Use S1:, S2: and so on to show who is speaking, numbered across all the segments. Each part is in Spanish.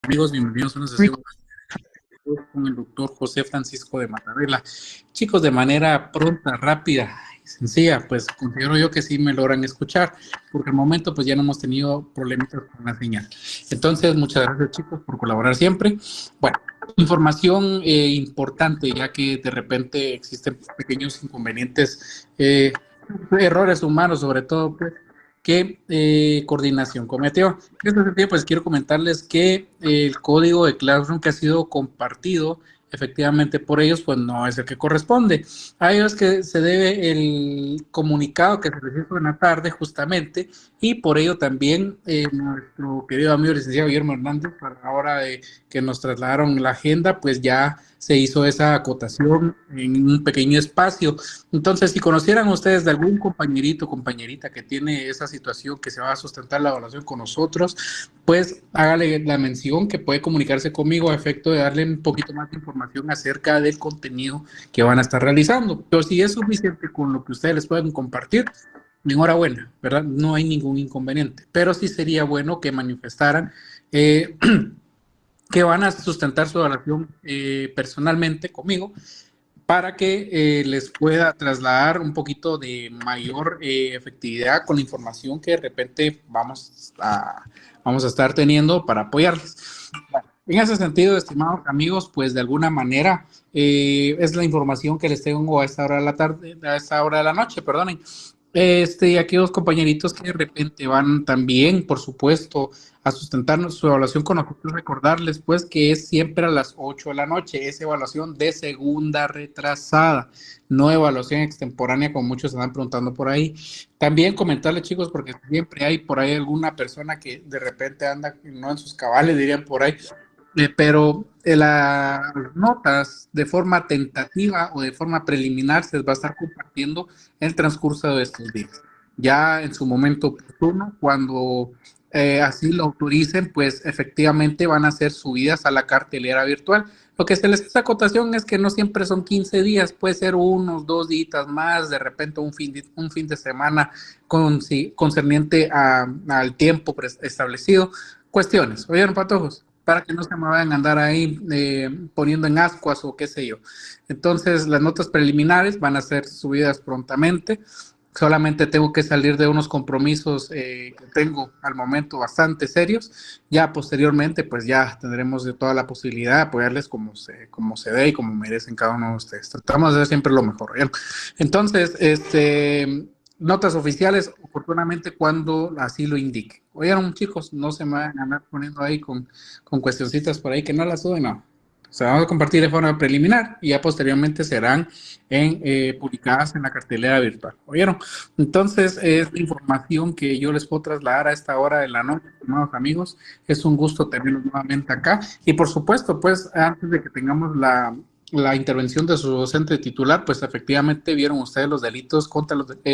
S1: Amigos, bienvenidos a una sesión con el doctor José Francisco de Matabela. Chicos, de manera pronta, rápida y sencilla, pues considero yo que sí me logran escuchar, porque al momento pues ya no hemos tenido problemitas con la señal. Entonces, muchas gracias chicos por colaborar siempre. Bueno, información importante, ya que de repente existen pequeños inconvenientes, errores humanos sobre todo, pues, que coordinación cometió. En este sentido, pues quiero comentarles que el código de Classroom que ha sido compartido efectivamente por ellos, pues no es el que corresponde. A ellos que se debe el comunicado que se les hizo en la tarde justamente, y por ello también nuestro querido amigo licenciado Guillermo Hernández, a la hora de que nos trasladaron la agenda, pues ya se hizo esa acotación en un pequeño espacio. Entonces, si conocieran ustedes de algún compañerito o compañerita que tiene esa situación, que se va a sustentar la evaluación con nosotros, pues hágale la mención que puede comunicarse conmigo a efecto de darle un poquito más de información acerca del contenido que van a estar realizando. Pero si es suficiente con lo que ustedes les pueden compartir, enhorabuena, ¿verdad? No hay ningún inconveniente. Pero sí sería bueno que manifestaran que van a sustentar su evaluación personalmente conmigo, para que les pueda trasladar un poquito de mayor efectividad con la información que de repente vamos a estar teniendo para apoyarles. En ese sentido, estimados amigos, pues de alguna manera es la información que les tengo a esta hora de la tarde, a esta hora de la noche, perdonen. Aquellos compañeritos que de repente van también, por supuesto, a sustentar su evaluación con nosotros, recordarles pues que es siempre a las 8 de la noche, es evaluación de segunda retrasada, no evaluación extemporánea, como muchos están preguntando por ahí. También comentarles, chicos, porque siempre hay por ahí alguna persona que de repente anda no en sus cabales, dirían por ahí, pero las notas de forma tentativa o de forma preliminar se les va a estar compartiendo en el transcurso de estos días. Ya en su momento oportuno, cuando así lo autoricen, pues efectivamente van a ser subidas a la cartelera virtual. Lo que se les hace acotación es que no siempre son 15 días, puede ser unos 2 días más, de repente un fin de semana concerniente al tiempo establecido. Cuestiones, ¿oyeron, patojos? Para que no se me vayan a andar ahí poniendo en ascuas o qué sé yo. Entonces, las notas preliminares van a ser subidas prontamente. Solamente tengo que salir de unos compromisos que tengo al momento bastante serios. Ya posteriormente, pues ya tendremos de toda la posibilidad de apoyarles como se dé y como merecen cada uno de ustedes. Tratamos de hacer siempre lo mejor. ¿Bien? Entonces, notas oficiales, oportunamente cuando así lo indique. Oyeron, chicos, no se me van a andar poniendo ahí con cuestioncitas por ahí que no las suben, no. Se van a compartir de forma preliminar y ya posteriormente serán publicadas en la cartelera virtual. ¿Oyeron? Entonces, es la información que yo les puedo trasladar a esta hora de la noche, estimados amigos. Es un gusto tenerlos nuevamente acá. Y por supuesto, pues, antes de que tengamos la intervención de su docente titular, pues efectivamente vieron ustedes los delitos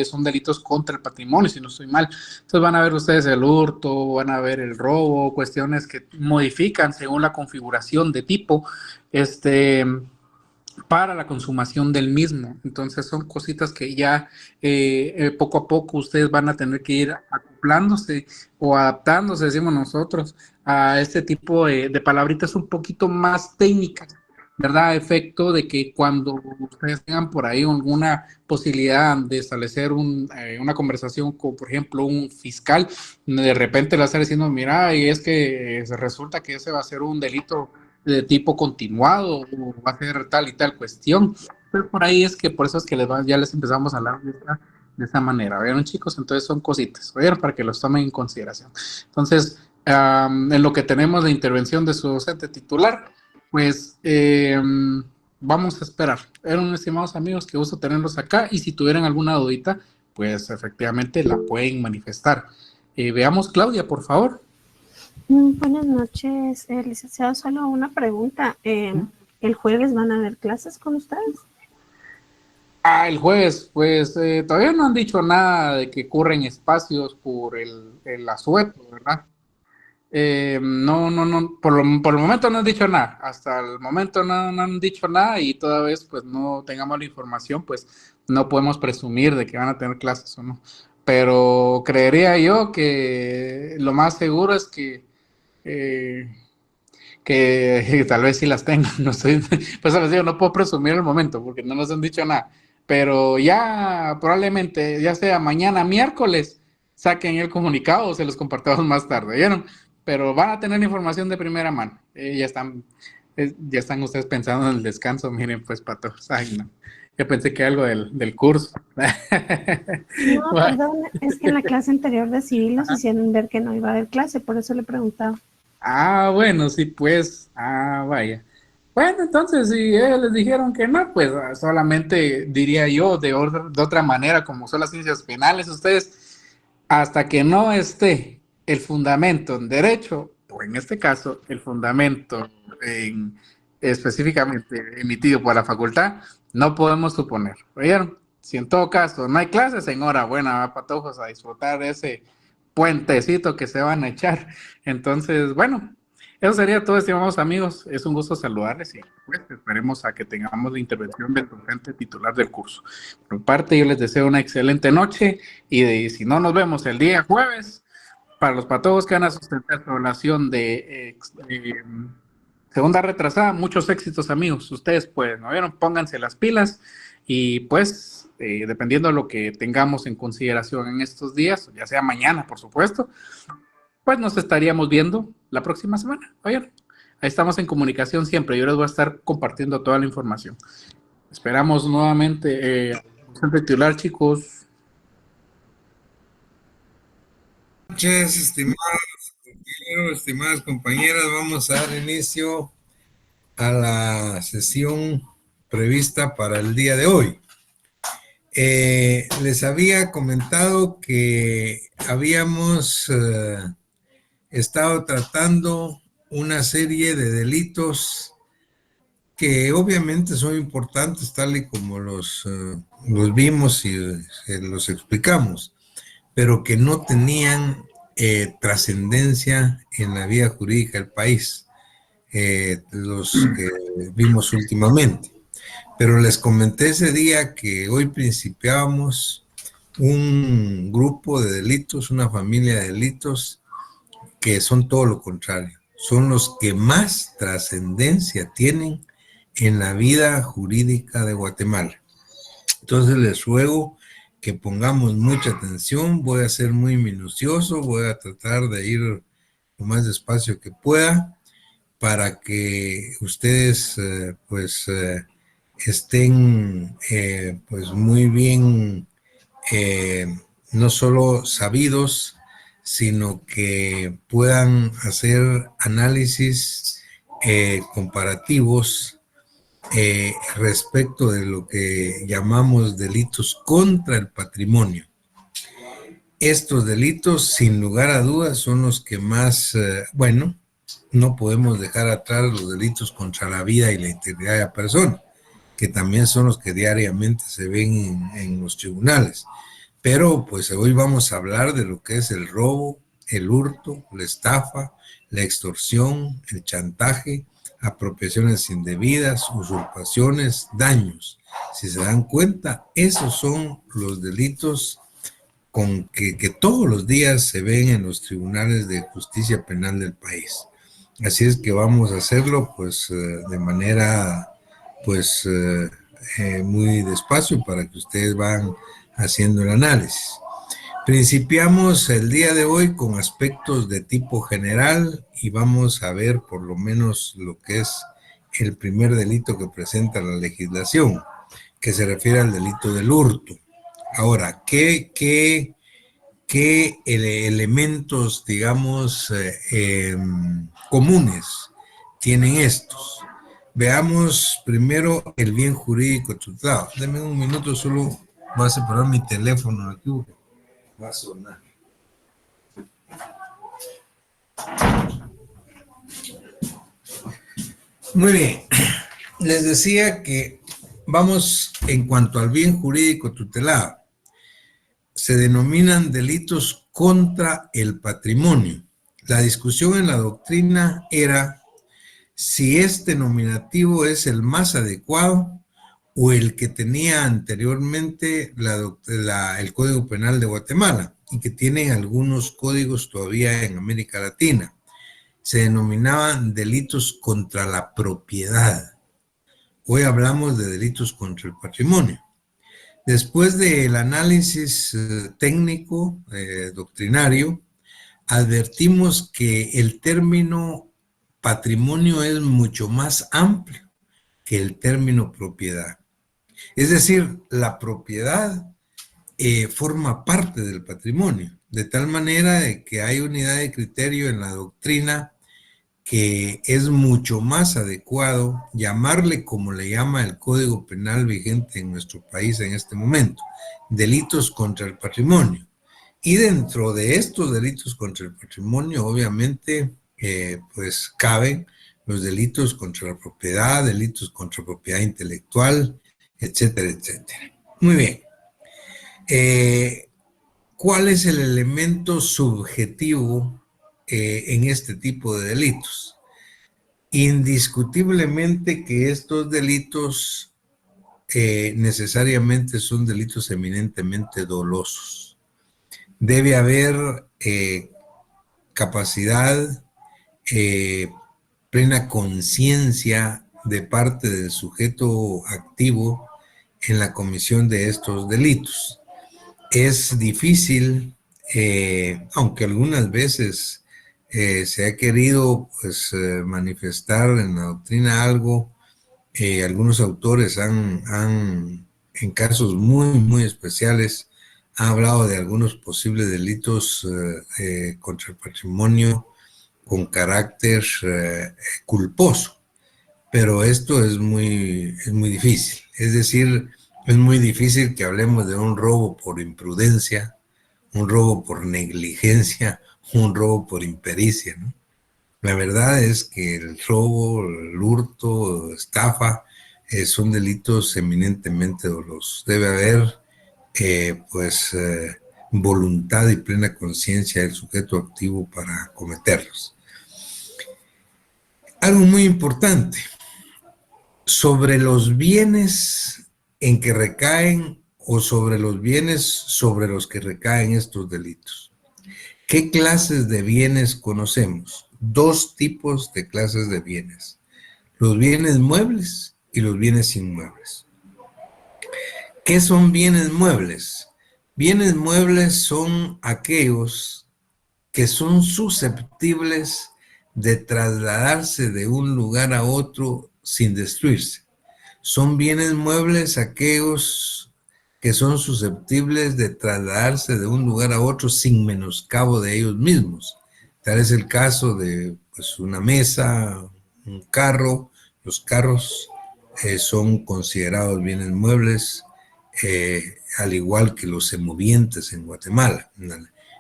S1: son delitos contra el patrimonio, si no estoy mal. Entonces van a ver ustedes el hurto, van a ver el robo, cuestiones que modifican según la configuración de tipo, para la consumación del mismo. Entonces son cositas que ya poco a poco ustedes van a tener que ir acoplándose o adaptándose, decimos nosotros, a este tipo de palabritas un poquito más técnicas, ¿verdad? A efecto de que cuando ustedes tengan por ahí alguna posibilidad de establecer una conversación con, por ejemplo, un fiscal, de repente le va a estar diciendo, mira, y es que resulta que ese va a ser un delito de tipo continuado o va a ser tal y tal cuestión. Pero por ahí es que por eso es que ya les empezamos a hablar de esa manera. ¿Vieron, chicos? Entonces son cositas, ¿vieron? Para que los tomen en consideración. Entonces, en lo que tenemos de intervención de su docente titular, pues vamos a esperar. Eran estimados amigos, que gusto tenerlos acá y si tuvieran alguna dudita, pues efectivamente la pueden manifestar. Veamos, Claudia, por favor.
S2: Buenas noches, licenciado. Solo una pregunta. ¿El jueves van a haber clases con ustedes?
S1: El jueves, pues todavía no han dicho nada de que corren espacios por el asueto, ¿verdad? No, por el momento no han dicho nada, hasta el momento no han dicho nada y toda vez pues no tengamos la información, pues no podemos presumir de que van a tener clases o no. Pero creería yo que lo más seguro es que que tal vez sí las tengo, no estoy, pues les digo, no puedo presumir el momento porque no nos han dicho nada, pero ya probablemente, ya sea mañana miércoles, saquen el comunicado o se los compartimos más tarde, ¿vieron? Pero van a tener información de primera mano, ya están ustedes pensando en el descanso, miren pues patos, ay no, yo pensé que algo del curso.
S2: No,
S1: Bueno.
S2: perdón, es que en la clase anterior de civil nos hicieron ver que no iba a haber clase, por eso le preguntaba.
S1: Ah, bueno, sí, pues, vaya. Bueno, entonces, si ellos les dijeron que no, pues solamente diría yo de otra manera, como son las ciencias penales, ustedes, hasta que no esté el fundamento en derecho, o en este caso, el fundamento en- específicamente emitido por la facultad, no podemos suponer. ¿Oyeron? Si en todo caso no hay clases, enhorabuena, va, patojos, a disfrutar de ese puentecito que se van a echar. Entonces, bueno, eso sería todo, estimados amigos. Es un gusto saludarles y pues esperemos a que tengamos la intervención del docente titular del curso. Por mi parte, yo les deseo una excelente noche si no nos vemos el día jueves, para los patojos que van a sustentar su evaluación de segunda retrasada, muchos éxitos, amigos. Ustedes pueden, ¿no vieron? Pónganse las pilas y pues, dependiendo de lo que tengamos en consideración en estos días, ya sea mañana, por supuesto, pues nos estaríamos viendo la próxima semana. Oigan, ahí estamos en comunicación siempre. Yo les voy a estar compartiendo toda la información. Esperamos nuevamente titular, chicos.
S3: Buenas noches, estimados compañeros, estimadas compañeras. Vamos a dar inicio a la sesión prevista para el día de hoy. Les había comentado que habíamos estado tratando una serie de delitos que obviamente son importantes, tal y como los vimos y los explicamos, pero que no tenían trascendencia en la vida jurídica del país, los que vimos últimamente. Pero les comenté ese día que hoy principiábamos un grupo de delitos, una familia de delitos que son todo lo contrario, son los que más trascendencia tienen en la vida jurídica de Guatemala. Entonces les ruego que pongamos mucha atención, voy a ser muy minucioso, voy a tratar de ir lo más despacio que pueda para que ustedes estén pues muy bien, no solo sabidos, sino que puedan hacer análisis comparativos respecto de lo que llamamos delitos contra el patrimonio. Estos delitos, sin lugar a dudas, son los que más, no podemos dejar atrás los delitos contra la vida y la integridad de la persona, que también son los que diariamente se ven en los tribunales. Pero pues hoy vamos a hablar de lo que es el robo, el hurto, la estafa, la extorsión, el chantaje, apropiaciones indebidas, usurpaciones, daños. Si se dan cuenta, esos son los delitos con que todos los días se ven en los tribunales de justicia penal del país. Así es que vamos a hacerlo pues de manera pues muy despacio para que ustedes van haciendo el análisis. Principiamos el día de hoy con aspectos de tipo general y vamos a ver por lo menos lo que es el primer delito que presenta la legislación, que se refiere al delito del hurto. Ahora, ¿qué elementos, digamos, comunes tienen estos? Veamos primero el bien jurídico tutelado. Deme un minuto, solo voy a separar mi teléfono aquí. Va a sonar. Muy bien. Les decía que vamos en cuanto al bien jurídico tutelado. Se denominan delitos contra el patrimonio. La discusión en la doctrina era si este nominativo es el más adecuado o el que tenía anteriormente el Código Penal de Guatemala y que tiene algunos códigos todavía en América Latina, se denominaban delitos contra la propiedad. Hoy hablamos de delitos contra el patrimonio. Después del análisis técnico, doctrinario, advertimos que el término patrimonio es mucho más amplio que el término propiedad. Es decir, la propiedad forma parte del patrimonio, de tal manera de que hay unidad de criterio en la doctrina que es mucho más adecuado llamarle como le llama el Código Penal vigente en nuestro país en este momento, delitos contra el patrimonio. Y dentro de estos delitos contra el patrimonio, obviamente, pues caben los delitos contra la propiedad, delitos contra propiedad intelectual, etcétera, etcétera. Muy bien. ¿Cuál es el elemento subjetivo en este tipo de delitos? Indiscutiblemente que estos delitos necesariamente son delitos eminentemente dolosos. Debe haber capacidad, plena conciencia de parte del sujeto activo en la comisión de estos delitos. Es difícil, aunque algunas veces se ha querido pues, manifestar en la doctrina algo, algunos autores en casos muy, muy especiales, han hablado de algunos posibles delitos contra el patrimonio con carácter culposo, pero esto es muy difícil. Es decir, es muy difícil que hablemos de un robo por imprudencia, un robo por negligencia, un robo por impericia, ¿no? La verdad es que el robo, el hurto, estafa, son delitos eminentemente dolosos. Debe haber, voluntad y plena conciencia del sujeto activo para cometerlos. Algo muy importante, sobre los bienes en que recaen o sobre los bienes sobre los que recaen estos delitos. ¿Qué clases de bienes conocemos? Dos tipos de clases de bienes: los bienes muebles y los bienes inmuebles. ¿Qué son bienes muebles? Bienes muebles son aquellos que son susceptibles de trasladarse de un lugar a otro sin destruirse. Son bienes muebles aquellos que son susceptibles de trasladarse de un lugar a otro sin menoscabo de ellos mismos. Tal es el caso de pues, una mesa, un carro. Los carros son considerados bienes muebles, al igual que los semovientes en Guatemala,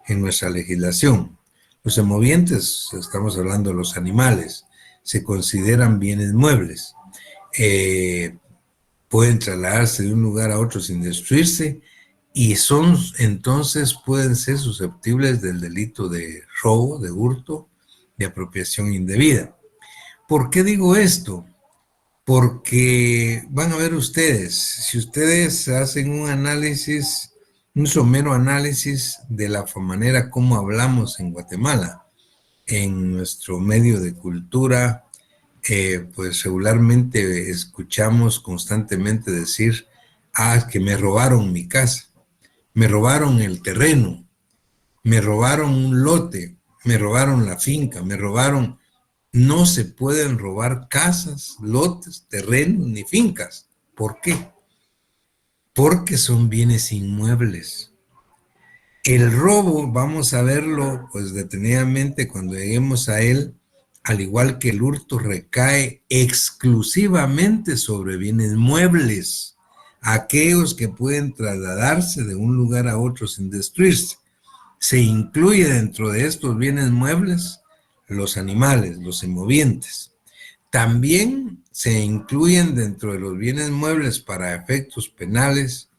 S3: en nuestra legislación. Los semovientes, estamos hablando de los animales, se consideran bienes muebles. Pueden trasladarse de un lugar a otro sin destruirse y entonces pueden ser susceptibles del delito de robo, de hurto, de apropiación indebida. ¿Por qué digo esto? Porque van a ver ustedes, si ustedes hacen un análisis, un somero análisis de la manera como hablamos en Guatemala, en nuestro medio de cultura, pues regularmente escuchamos constantemente decir, que me robaron mi casa, me robaron el terreno, me robaron un lote, me robaron la finca, me robaron. No se pueden robar casas, lotes, terrenos ni fincas. ¿Por qué? Porque son bienes inmuebles. El robo, vamos a verlo pues detenidamente cuando lleguemos a él, al igual que el hurto, recae exclusivamente sobre bienes muebles, aquellos que pueden trasladarse de un lugar a otro sin destruirse. Se incluye dentro de estos bienes muebles los animales, los semovientes. También se incluyen dentro de los bienes muebles para efectos penales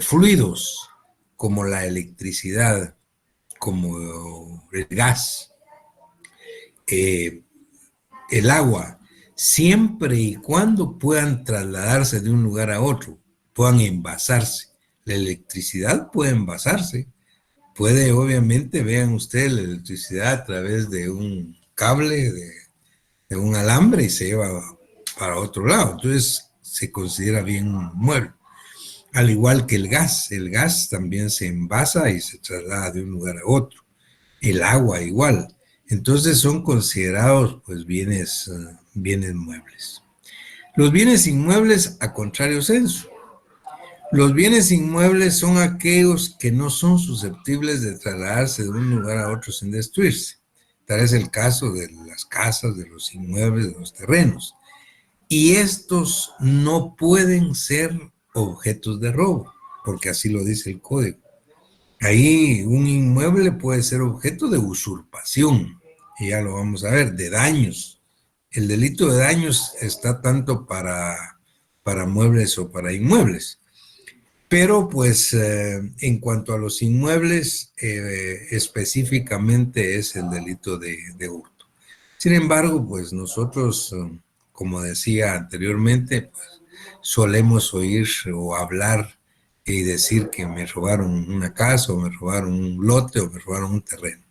S3: fluidos como la electricidad, como el gas, el agua, siempre y cuando puedan trasladarse de un lugar a otro, puedan envasarse. La electricidad puede envasarse. Puede, obviamente, vean ustedes la electricidad a través de un cable de un alambre y se lleva para otro lado. Entonces se considera bien mueble. Al igual que el gas también se envasa y se traslada de un lugar a otro. El agua igual. Entonces son considerados pues bienes muebles. Los bienes inmuebles a contrario censo. Los bienes inmuebles son aquellos que no son susceptibles de trasladarse de un lugar a otro sin destruirse. Tal es el caso de las casas, de los inmuebles, de los terrenos. Y estos no pueden ser objetos de robo, porque así lo dice el código. Ahí un inmueble puede ser objeto de usurpación, y ya lo vamos a ver, de daños. El delito de daños está tanto para muebles o para inmuebles. Pero pues en cuanto a los inmuebles, específicamente es el delito de hurto. Sin embargo, pues nosotros, como decía anteriormente, pues, solemos oír o hablar y decir que me robaron una casa, o me robaron un lote, o me robaron un terreno.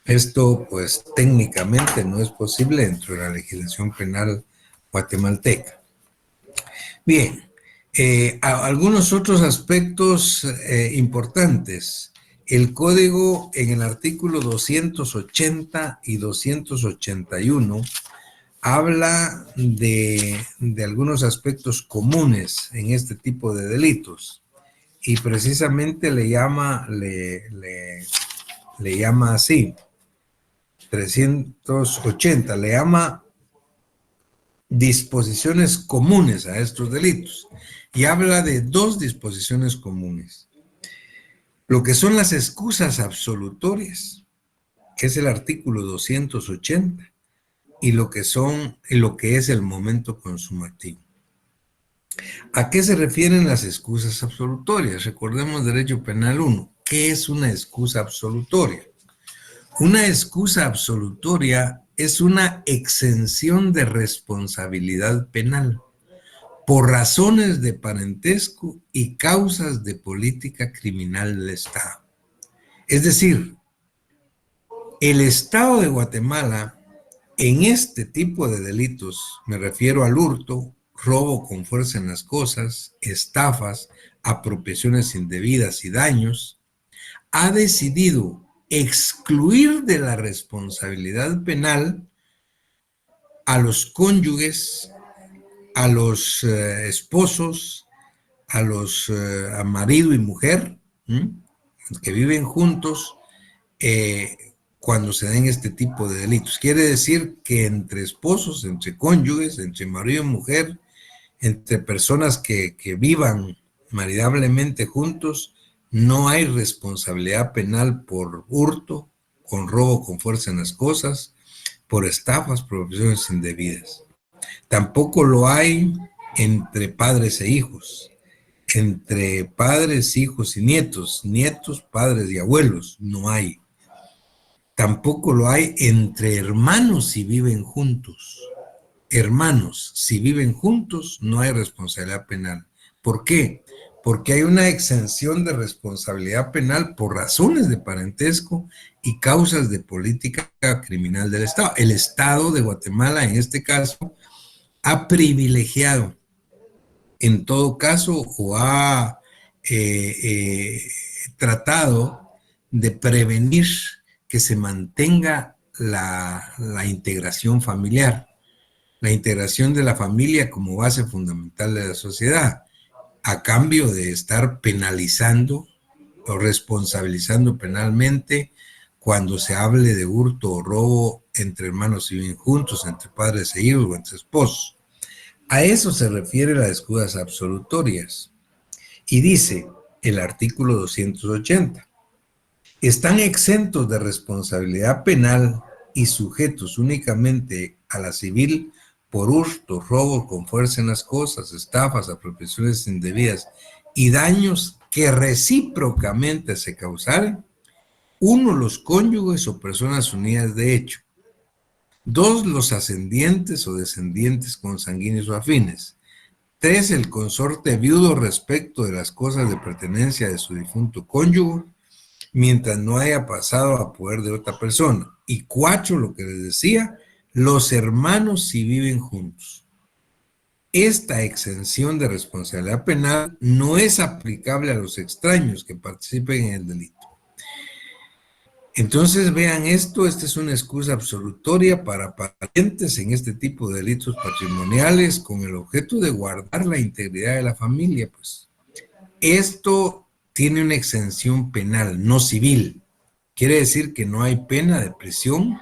S3: Esto, pues, técnicamente no es posible dentro de la legislación penal guatemalteca. Bien, algunos otros aspectos importantes. El código en el artículo 280 y 281 habla de algunos aspectos comunes en este tipo de delitos y precisamente le llama así, 380, le llama disposiciones comunes a estos delitos y habla de dos disposiciones comunes. Lo que son las excusas absolutorias, que es el artículo 280, y lo que es el momento consumativo. ¿A qué se refieren las excusas absolutorias? Recordemos Derecho Penal 1. ¿Qué es una excusa absolutoria? Una excusa absolutoria es una exención de responsabilidad penal por razones de parentesco y causas de política criminal del Estado. Es decir, el Estado de Guatemala, en este tipo de delitos, me refiero al hurto, robo con fuerza en las cosas, estafas, apropiaciones indebidas y daños, ha decidido excluir de la responsabilidad penal a los cónyuges, a los esposos, a marido y mujer, que viven juntos, cuando se den este tipo de delitos. Quiere decir que entre esposos, entre cónyuges, entre marido y mujer, entre personas que vivan maridablemente juntos, no hay responsabilidad penal por hurto, con robo con fuerza en las cosas, por estafas, propiedades indebidas. Tampoco lo hay entre padres e hijos, entre padres, hijos y nietos, nietos, padres y abuelos, no hay. Tampoco lo hay entre hermanos si viven juntos. Hermanos, si viven juntos, no hay responsabilidad penal. ¿Por qué? Porque hay una exención de responsabilidad penal por razones de parentesco y causas de política criminal del Estado. El Estado de Guatemala, en este caso, ha privilegiado, en todo caso, o ha tratado de prevenir que se mantenga la integración familiar, la integración de la familia como base fundamental de la sociedad, a cambio de estar penalizando o responsabilizando penalmente cuando se hable de hurto o robo entre hermanos y viven juntos, entre padres e hijos o entre esposos. A eso se refiere las excusas absolutorias. Y dice el artículo 280. Están exentos de responsabilidad penal y sujetos únicamente a la civil por hurto, robo con fuerza en las cosas, estafas, apropiaciones indebidas y daños que recíprocamente se causaren. 1, los cónyuges o personas unidas de hecho. 2, los ascendientes o descendientes consanguíneos o afines. 3, el consorte viudo respecto de las cosas de pertenencia de su difunto cónyuge. mientras no haya pasado a poder de otra persona. Y 4, lo que les decía, los hermanos si viven juntos. Esta exención de responsabilidad penal no es aplicable a los extraños que participen en el delito. Entonces vean esto, esta es una excusa absolutoria para parientes en este tipo de delitos patrimoniales con el objeto de guardar la integridad de la familia. Pues esto tiene una exención penal, no civil. Quiere decir que no hay pena de prisión,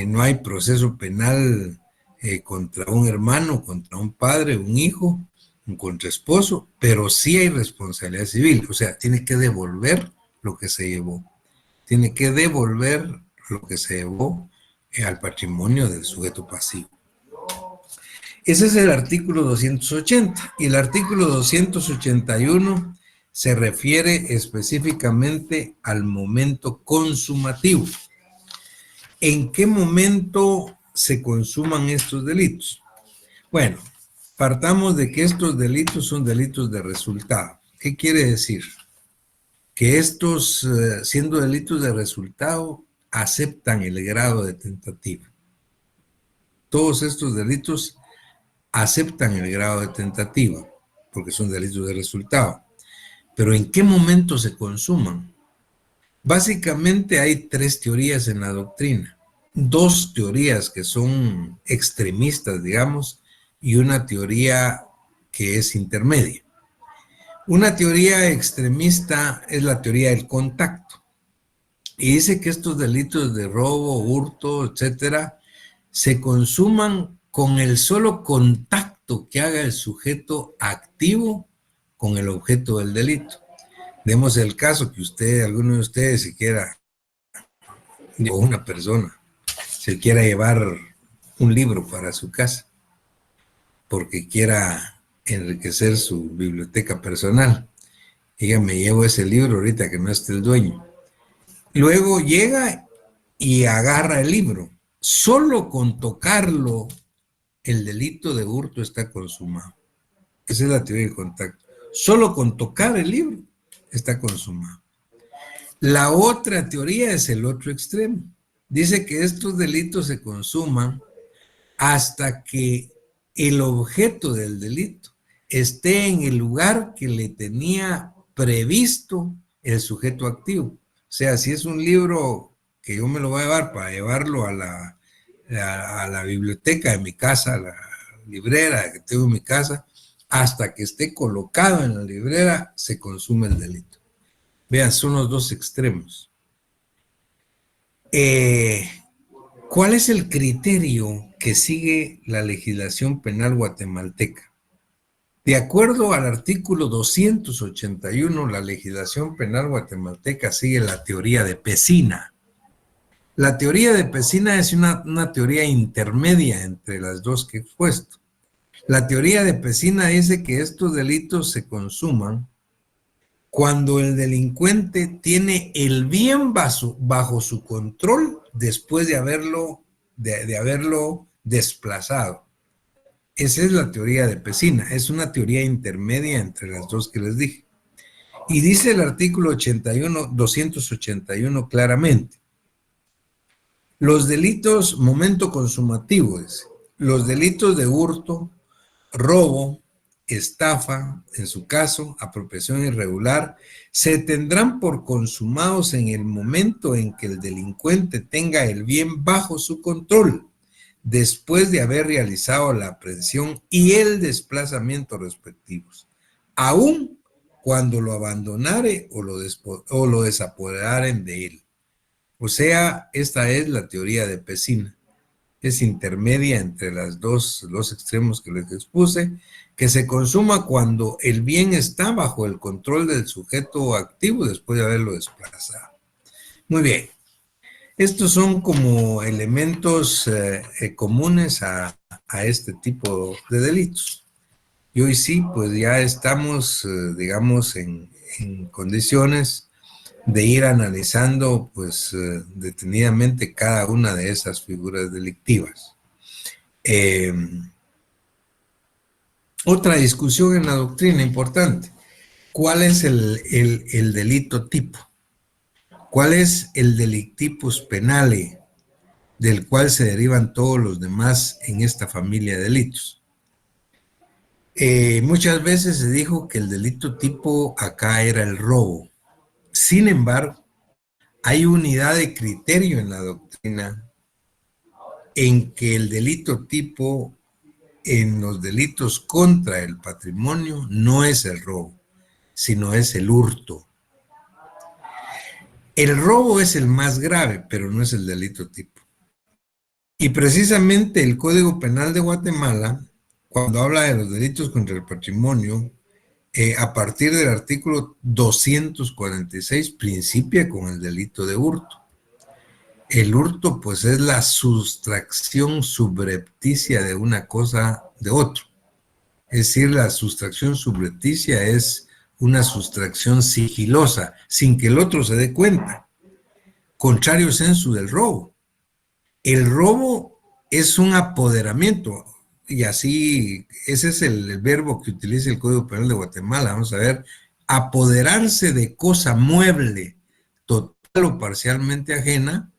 S3: no hay proceso penal contra un hermano, contra un padre, un hijo, un contraesposo, pero sí hay responsabilidad civil, o sea, tiene que devolver lo que se llevó. Tiene que devolver lo que se llevó al patrimonio del sujeto pasivo. Ese es el artículo 280. Y el artículo 281 se refiere específicamente al momento consumativo. ¿En qué momento se consuman estos delitos? Bueno, partamos de que estos delitos son delitos de resultado. ¿Qué quiere decir? Que estos, siendo delitos de resultado, aceptan el grado de tentativa. Todos estos delitos aceptan el grado de tentativa, porque son delitos de resultado. Pero ¿en qué momento se consuman? Básicamente hay 3 teorías en la doctrina. 2 teorías que son extremistas, digamos, y una teoría que es intermedia. Una teoría extremista es la teoría del contacto. Y dice que estos delitos de robo, hurto, etcétera, se consuman con el solo contacto que haga el sujeto activo con el objeto del delito. Demos el caso que usted, alguno de ustedes, si quiera, o una persona, se quiera llevar un libro para su casa, porque quiera enriquecer su biblioteca personal. Diga, me llevo ese libro ahorita que no esté el dueño. Luego llega y agarra el libro. Solo con tocarlo, el delito de hurto está consumado. Esa es la teoría del contacto. Solo con tocar el libro está consumado. La otra teoría es el otro extremo. Dice que estos delitos se consuman hasta que el objeto del delito esté en el lugar que le tenía previsto el sujeto activo. O sea, si es un libro que yo me lo voy a llevar para llevarlo a la biblioteca de mi casa, a la librera que tengo en mi casa, hasta que esté colocado en la librera, se consume el delito. Vean, son los 2 extremos. ¿Cuál es el criterio que sigue la legislación penal guatemalteca? De acuerdo al artículo 281, la legislación penal guatemalteca sigue la teoría de Pesina. La teoría de Pesina es una teoría intermedia entre las 2 que he expuesto. La teoría de Pesina dice que estos delitos se consuman cuando el delincuente tiene el bien bajo su control después de haberlo desplazado. Esa es la teoría de Pesina, es una teoría intermedia entre las 2 que les dije. Y dice el artículo 281 claramente, los delitos, momento consumativo, los delitos de hurto, robo, estafa, en su caso, apropiación irregular, se tendrán por consumados en el momento en que el delincuente tenga el bien bajo su control, después de haber realizado la aprehensión y el desplazamiento respectivos, aun cuando lo abandonare o lo desapoderaren de él. O sea, esta es la teoría de Pesina. Es intermedia entre los extremos que les expuse, que se consuma cuando el bien está bajo el control del sujeto activo después de haberlo desplazado. Muy bien. Estos son como elementos comunes a este tipo de delitos. Y hoy sí, pues ya estamos, digamos, en condiciones de ir analizando, pues, detenidamente cada una de esas figuras delictivas. Otra discusión en la doctrina importante. ¿Cuál es el delito tipo? ¿Cuál es el delictipus penale del cual se derivan todos los demás en esta familia de delitos? Muchas veces se dijo que el delito tipo acá era el robo. Sin embargo, hay unidad de criterio en la doctrina en que el delito tipo en los delitos contra el patrimonio no es el robo, sino es el hurto. El robo es el más grave, pero no es el delito tipo. Y precisamente el Código Penal de Guatemala, cuando habla de los delitos contra el patrimonio, a partir del artículo 246, principia con el delito de hurto. El hurto, pues, es la sustracción subrepticia de una cosa de otro. Es decir, la sustracción subrepticia es una sustracción sigilosa, sin que el otro se dé cuenta. Contrario sensu del robo. El robo es un apoderamiento, y así, ese es el verbo que utiliza el Código Penal de Guatemala. Vamos a ver, apoderarse de cosa mueble, total o parcialmente ajena,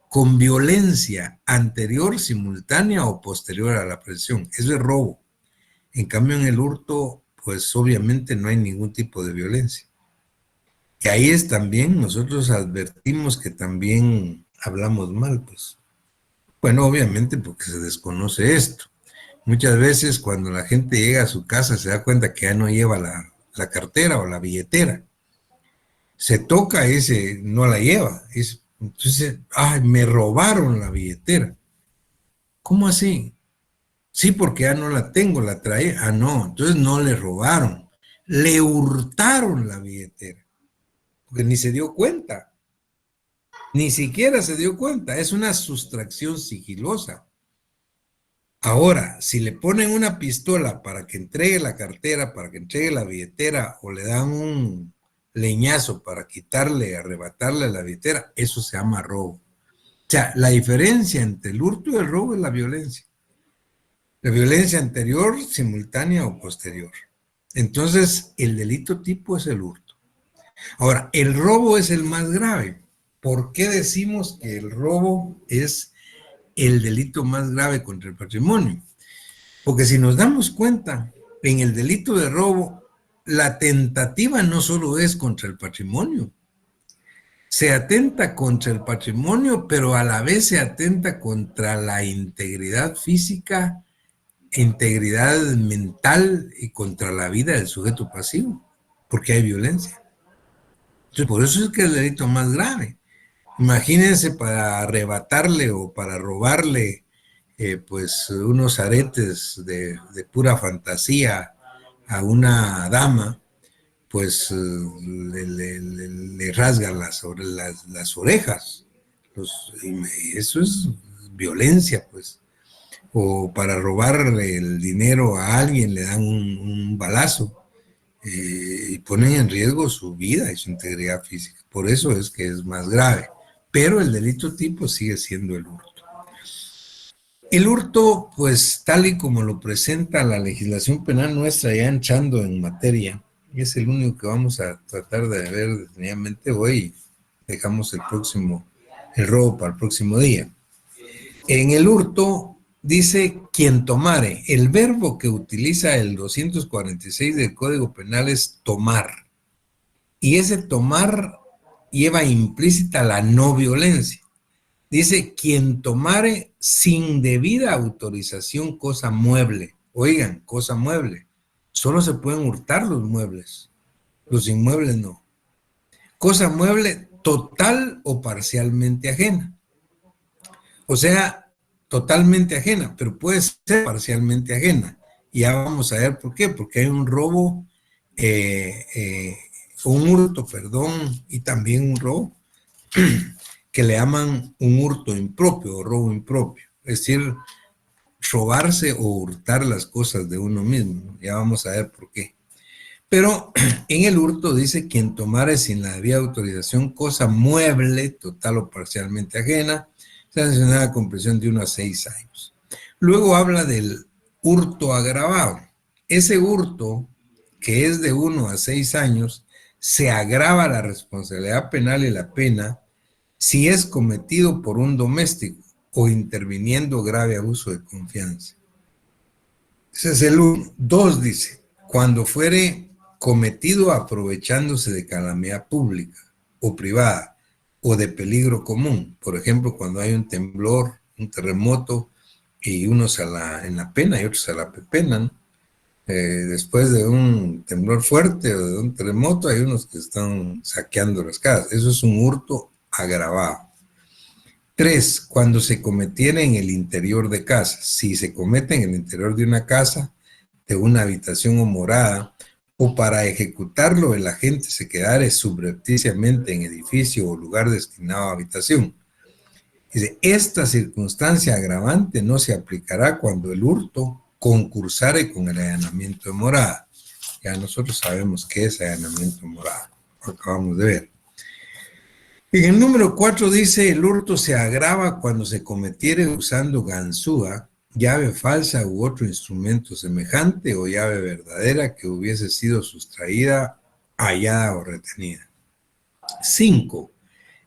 S3: con violencia anterior, simultánea o posterior a la aprehensión. Eso es robo. En cambio, en el hurto, pues obviamente no hay ningún tipo de violencia. Y ahí es también, nosotros advertimos que también hablamos mal, pues. Bueno, obviamente porque se desconoce esto. Muchas veces cuando la gente llega a su casa se da cuenta que ya no lleva la cartera o la billetera. Se toca ese, no la lleva. Entonces, ay, me robaron la billetera. ¿Cómo así? Sí, porque ya no la tengo, la trae. Ah, no, entonces no le robaron. Le hurtaron la billetera. Porque ni se dio cuenta. Ni siquiera se dio cuenta. Es una sustracción sigilosa. Ahora, si le ponen una pistola para que entregue la cartera, para que entregue la billetera, o le dan un leñazo para quitarle, arrebatarle la billetera, eso se llama robo. O sea, la diferencia entre el hurto y el robo es la violencia. La violencia anterior, simultánea o posterior. Entonces, el delito tipo es el hurto. Ahora, el robo es el más grave. ¿Por qué decimos que el robo es el delito más grave contra el patrimonio? Porque si nos damos cuenta, en el delito de robo, la tentativa no solo es contra el patrimonio. Se atenta contra el patrimonio, pero a la vez se atenta contra la integridad física, integridad mental y contra la vida del sujeto pasivo, porque hay violencia. Entonces, por eso es que es el delito más grave. Imagínense para arrebatarle o para robarle pues unos aretes de pura fantasía a una dama, pues le rasgan las orejas. Y eso es violencia, pues. O para robarle el dinero a alguien le dan un balazo y ponen en riesgo su vida y su integridad física. Por eso es que es más grave. Pero el delito tipo sigue siendo el hurto. El hurto, pues tal y como lo presenta la legislación penal nuestra, ya entrando en materia, es el único que vamos a tratar de ver detenidamente hoy. Dejamos el robo para el próximo día. En el hurto dice quien tomare. El verbo que utiliza el 246 del Código Penal es tomar. Y ese tomar lleva implícita la no violencia. Dice, quien tomare sin debida autorización cosa mueble. Oigan, cosa mueble. Solo se pueden hurtar los muebles. Los inmuebles no. Cosa mueble total o parcialmente ajena. O sea, totalmente ajena, pero puede ser parcialmente ajena. Y ya vamos a ver por qué. Porque hay un robo, un hurto, perdón, y también un robo que le llaman un hurto impropio o robo impropio. Es decir, robarse o hurtar las cosas de uno mismo. Ya vamos a ver por qué. Pero en el hurto dice quien tomare sin la debida autorización cosa mueble, total o parcialmente ajena, sancionada con prisión de 1 a 6 años. Luego habla del hurto agravado. Ese hurto, que es de 1 a 6 años, se agrava la responsabilidad penal y la pena si es cometido por un doméstico o interviniendo grave abuso de confianza. Ese es el 1. 2 dice, cuando fuere cometido aprovechándose de calamidad pública o privada o de peligro común, por ejemplo, cuando hay un temblor, un terremoto, y unos en la pena y otros a la pepena, ¿no? Después de un temblor fuerte o de un terremoto, hay unos que están saqueando las casas. Eso es un hurto agravado. 3, cuando se cometiera en el interior de casa. Si se comete en el interior de una casa, de una habitación o morada, o para ejecutarlo el agente se quedare subrepticiamente en edificio o lugar destinado a habitación. Dice, esta circunstancia agravante no se aplicará cuando el hurto concursare con el allanamiento de morada. Ya nosotros sabemos qué es allanamiento de morada, lo acabamos de ver. En el número 4 dice, el hurto se agrava cuando se cometiere usando ganzúa, llave falsa u otro instrumento semejante o llave verdadera que hubiese sido sustraída, hallada o retenida. 5.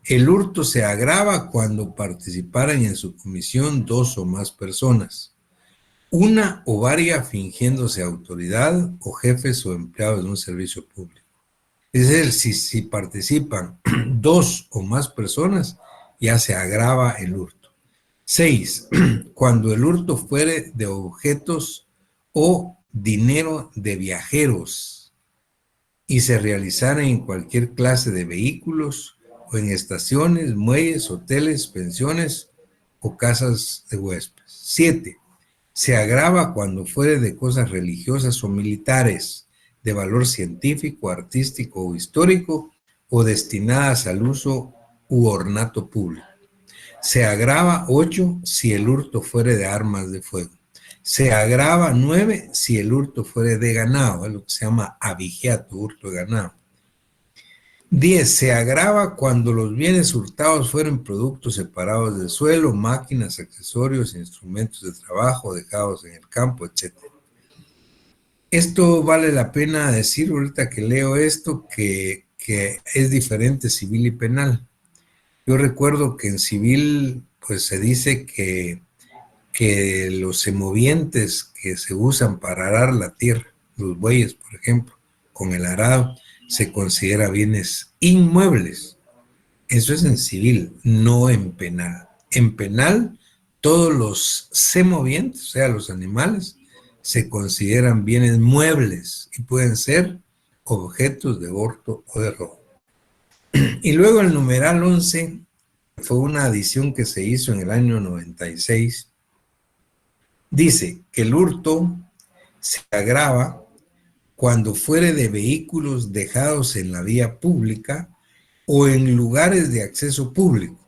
S3: El hurto se agrava cuando participaran en su comisión 2 o más personas, una o varias fingiéndose autoridad o jefes o empleados de un servicio público. Es decir, si participan 2 o más personas, ya se agrava el hurto. 6. Cuando el hurto fuere de objetos o dinero de viajeros y se realizara en cualquier clase de vehículos o en estaciones, muelles, hoteles, pensiones o casas de huéspedes. 7. Se agrava cuando fuere de cosas religiosas o militares, de valor científico, artístico o histórico, o destinadas al uso u ornato público. Se agrava 8 si el hurto fuere de armas de fuego. Se agrava 9 si el hurto fuere de ganado, es lo que se llama abigeato, hurto de ganado. 10. Se agrava cuando los bienes hurtados fueren productos separados del suelo, máquinas, accesorios, instrumentos de trabajo dejados en el campo, etc. Esto vale la pena decir ahorita que leo esto, que es diferente civil y penal. Yo recuerdo que en civil pues se dice que los semovientes que se usan para arar la tierra, los bueyes por ejemplo, con el arado, se considera bienes inmuebles. Eso es en civil, no en penal. En penal, todos los semovientes, o sea, los animales, se consideran bienes muebles y pueden ser objetos de hurto o de robo. Y luego el numeral 11 fue una adición que se hizo en el año 96. Dice que el hurto se agrava cuando fuere de vehículos dejados en la vía pública o en lugares de acceso público.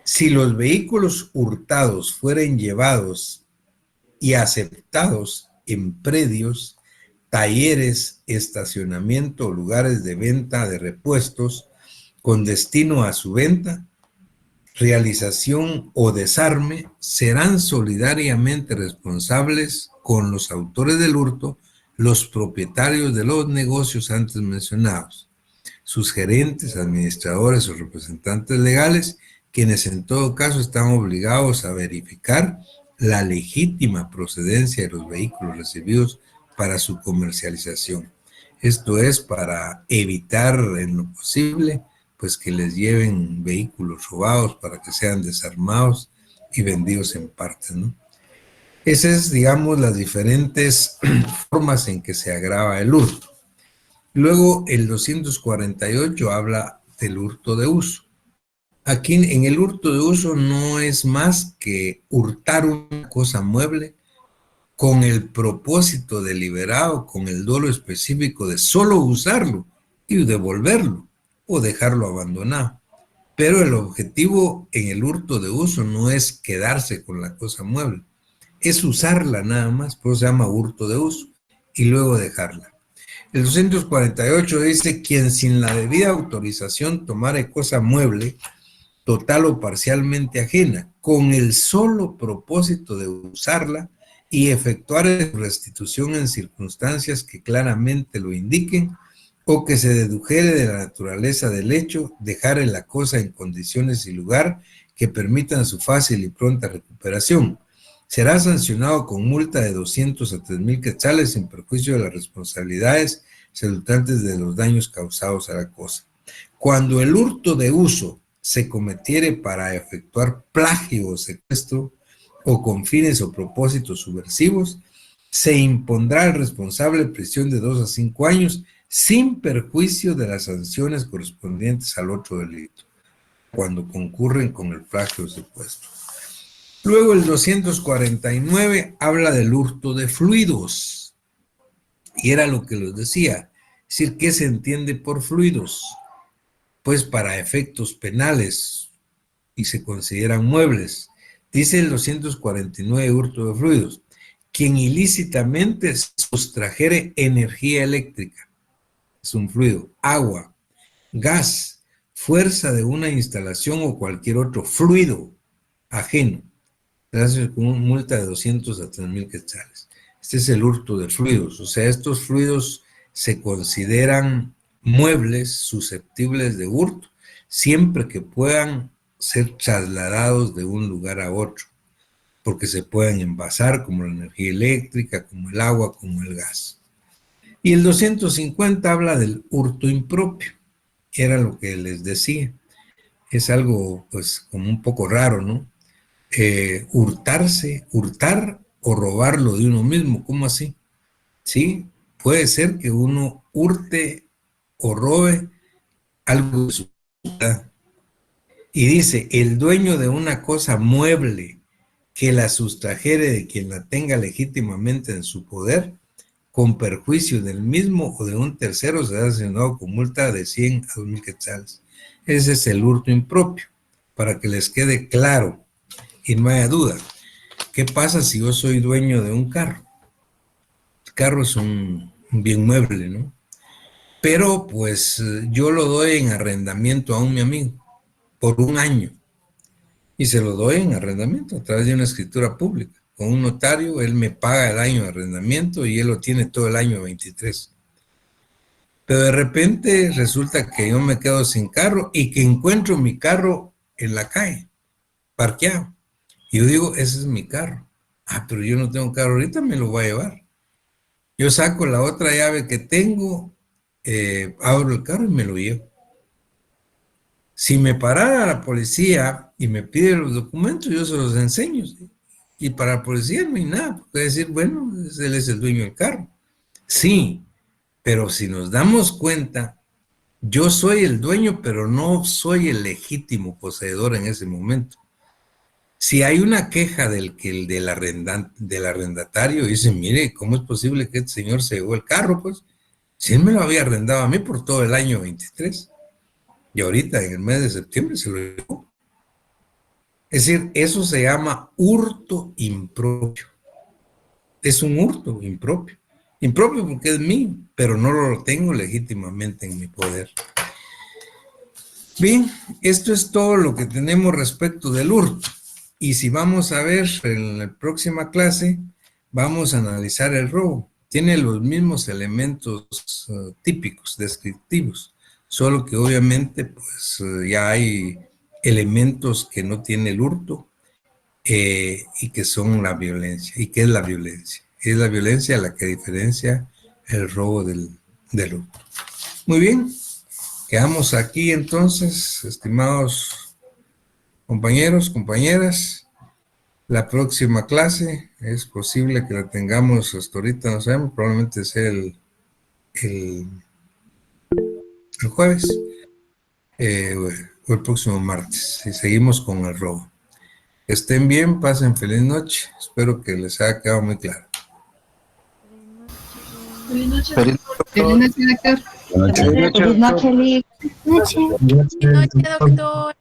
S3: Si los vehículos hurtados fueren llevados y aceptados en predios, talleres, estacionamiento o lugares de venta de repuestos con destino a su venta, realización o desarme, serán solidariamente responsables con los autores del hurto los propietarios de los negocios antes mencionados, sus gerentes, administradores o representantes legales, quienes en todo caso están obligados a verificar la legítima procedencia de los vehículos recibidos para su comercialización. Esto es para evitar en lo posible pues que les lleven vehículos robados para que sean desarmados y vendidos en partes, ¿no? Esas es, digamos, las diferentes formas en que se agrava el hurto. Luego, el 248 habla del hurto de uso. Aquí en el hurto de uso no es más que hurtar una cosa mueble con el propósito deliberado, con el dolo específico de solo usarlo y devolverlo o dejarlo abandonado. Pero el objetivo en el hurto de uso no es quedarse con la cosa mueble, es usarla nada más, por eso se llama hurto de uso, y luego dejarla. El 248 dice, quien sin la debida autorización tomare cosa mueble, total o parcialmente ajena, con el solo propósito de usarla y efectuar su restitución en circunstancias que claramente lo indiquen, o que se dedujere de la naturaleza del hecho, dejare la cosa en condiciones y lugar que permitan su fácil y pronta recuperación. Será sancionado con multa de 200 a 3,000 quetzales sin perjuicio de las responsabilidades resultantes de los daños causados a la cosa. Cuando el hurto de uso se cometiere para efectuar plagio o secuestro o con fines o propósitos subversivos, se impondrá al responsable prisión de 2 a 5 años sin perjuicio de las sanciones correspondientes al otro delito, cuando concurren con el plagio o secuestro. Luego el 249 habla del hurto de fluidos, y era lo que les decía, es decir, ¿qué se entiende por fluidos? Pues para efectos penales, y se consideran muebles. Dice el 249 hurto de fluidos, quien ilícitamente sustrajere energía eléctrica, es un fluido, agua, gas, fuerza de una instalación o cualquier otro fluido ajeno, gracias con una multa de 200 a 3,000 quetzales. Este es el hurto de fluidos, o sea, estos fluidos se consideran muebles susceptibles de hurto, siempre que puedan ser trasladados de un lugar a otro, porque se pueden envasar como la energía eléctrica, como el agua, como el gas. Y el 250 habla del hurto impropio, era lo que les decía. Es algo, pues, como un poco raro, ¿no? Hurtar o robar lo de uno mismo, ¿cómo así? Sí, puede ser que uno hurte o robe algo de su propiedad. Y dice, el dueño de una cosa mueble que la sustrajere de quien la tenga legítimamente en su poder, con perjuicio del mismo o de un tercero, será sancionado con multa de 100 a 2,000 quetzales. Ese es el hurto impropio, para que les quede claro y no haya duda. ¿Qué pasa si yo soy dueño de un carro? El carro es un bien mueble, ¿no? Pero pues yo lo doy en arrendamiento a mi amigo por un año y se lo doy en arrendamiento a través de una escritura pública. Con un notario, él me paga el año de arrendamiento y él lo tiene todo el año 23. Pero de repente resulta que yo me quedo sin carro y que encuentro mi carro en la calle, parqueado. Y yo digo, ese es mi carro. Ah, pero yo no tengo carro ahorita, me lo voy a llevar. Yo saco la otra llave que tengo, abro el carro y me lo llevo. Si me parara la policía y me pide los documentos, yo se los enseño, ¿sí? Y para la policía no hay nada, porque decir, bueno, él es el dueño del carro. Sí, pero si nos damos cuenta, yo soy el dueño, pero no soy el legítimo poseedor en ese momento. Si hay una queja del arrendatario, dice, mire, ¿cómo es posible que este señor se llevó el carro? Pues, si él me lo había arrendado a mí por todo el año 23, y ahorita en el mes de septiembre se lo llevó. Es decir, eso se llama hurto impropio. Es un hurto impropio. Impropio porque es mío, pero no lo tengo legítimamente en mi poder. Bien, esto es todo lo que tenemos respecto del hurto. Y si vamos a ver en la próxima clase, vamos a analizar el robo. Tiene los mismos elementos típicos, descriptivos, solo que obviamente pues ya hay elementos que no tiene el hurto y que son la violencia. ¿Y qué es la violencia? Es la violencia la que diferencia el robo del hurto. Muy bien, quedamos aquí entonces, estimados compañeros, compañeras. La próxima clase es posible que la tengamos hasta ahorita, no sabemos, probablemente sea el jueves o el próximo martes, y seguimos con el robo. Que estén bien, pasen feliz noche, espero que les haya quedado muy claro.
S4: Feliz noche.
S5: Feliz
S4: Doctor.
S5: noche.
S2: Feliz noche, Lick.
S5: Feliz noche,
S2: Feliz noche, doctor.